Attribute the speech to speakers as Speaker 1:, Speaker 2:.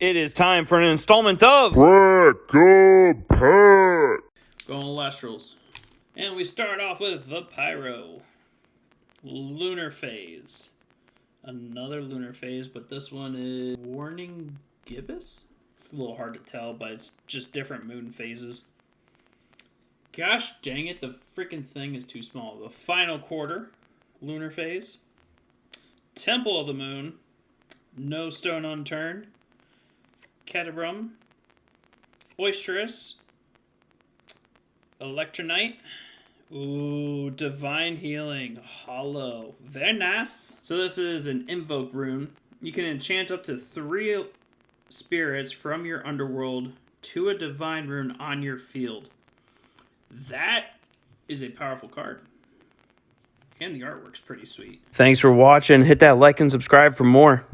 Speaker 1: It is time for an installment of
Speaker 2: Black Gold Pack.
Speaker 3: Going Lestrals. And we start off with the Pyro. Lunar Phase. Another Lunar Phase, but this one is Warning Gibbous? It's a little hard to tell, but it's just different moon phases. Gosh dang it, the freaking thing is too small. The Final Quarter, Lunar Phase. Temple of the Moon. No Stone Unturned. Catabrum. Oysterous. Electronite. Ooh, Divine Healing. Hollow. Very nice. So this is an Invoke rune. You can enchant up to 3 spirits from your underworld to a Divine rune on your field. That is a powerful card. And the artwork's pretty sweet.
Speaker 1: Thanks for watching. Hit that like and subscribe for more.